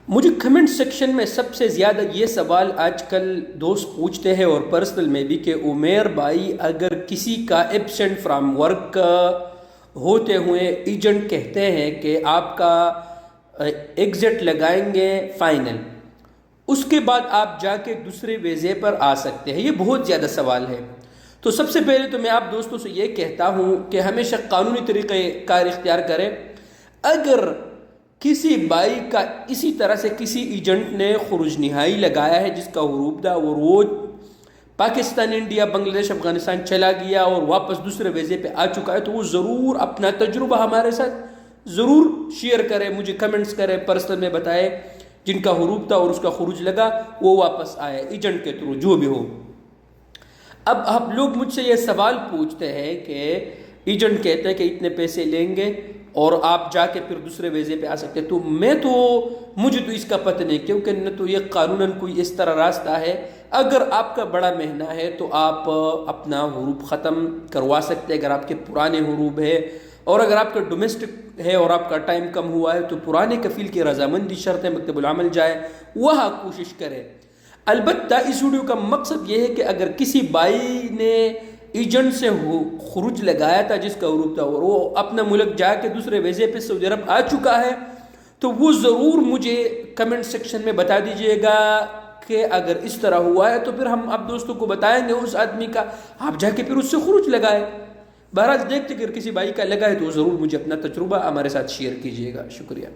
مجھے comment section میں سب سے زیادہ یہ سوال آج کل دوست پوچھتے ہیں اور پرسنل میں بھی کہ عمیر بھائی اگر کسی کا ایبسینٹ فرام ورک ہوتے ہوئے ایجنٹ کہتے ہیں کہ آپ کا ایگزٹ لگائیں گے فائنل، اس کے بعد آپ جا کے دوسرے ویزے پر آ سکتے ہیں، یہ بہت زیادہ سوال ہے۔ تو سب سے پہلے تو میں آپ دوستوں سے یہ کہتا ہوں کہ ہمیشہ قانونی طریقہ کار اختیار کریں۔ اگر کسی بھائی کا اسی طرح سے کسی ایجنٹ نے خروج نہائی لگایا ہے جس کا حروف تھا اور وہ پاکستان، انڈیا، بنگلہ دیش، افغانستان چلا گیا اور واپس دوسرے ویزے پہ آ چکا ہے، تو وہ ضرور اپنا تجربہ ہمارے ساتھ ضرور شیئر کرے، مجھے کمنٹس کرے، پرسنل میں بتائے جن کا حروف تھا اور اس کا خروج لگا وہ واپس آئے ایجنٹ کے تھرو، جو بھی ہو۔ اب آپ لوگ مجھ سے یہ سوال پوچھتے ہیں کہ ایجنٹ کہتے ہیں کہ اتنے پیسے لیں گے اور آپ جا کے پھر دوسرے ویزے پہ آ سکتے ہیں، تو مجھے تو اس کا پتہ نہیں، کیونکہ نہ تو یہ قانوناً کوئی اس طرح راستہ ہے۔ اگر آپ کا بڑا مہینہ ہے تو آپ اپنا حروف ختم کروا سکتے ہیں اگر آپ کے پرانے حروف ہے، اور اگر آپ کا ڈومیسٹک ہے اور آپ کا ٹائم کم ہوا ہے تو پرانے کفیل کی رضامندی شرط ہے، مکتب العمل جائے، وہاں کوشش کرے۔ البتہ اس ویڈیو کا مقصد یہ ہے کہ اگر کسی بھائی نے ایجنٹ سے خروج لگایا تھا جس کا حروف تھا اور وہ اپنا ملک جا کے دوسرے ویزے پہ سعودی عرب آ چکا ہے، تو وہ ضرور مجھے کمنٹ سیکشن میں بتا دیجئے گا کہ اگر اس طرح ہوا ہے تو پھر ہم آپ دوستوں کو بتائیں گے اس آدمی کا، آپ جا کے پھر اس سے خروج لگائے۔ بہرحال دیکھتے اگر کسی بھائی کا لگا ہے تو ضرور مجھے اپنا تجربہ ہمارے ساتھ شیئر کیجئے گا۔ شکریہ۔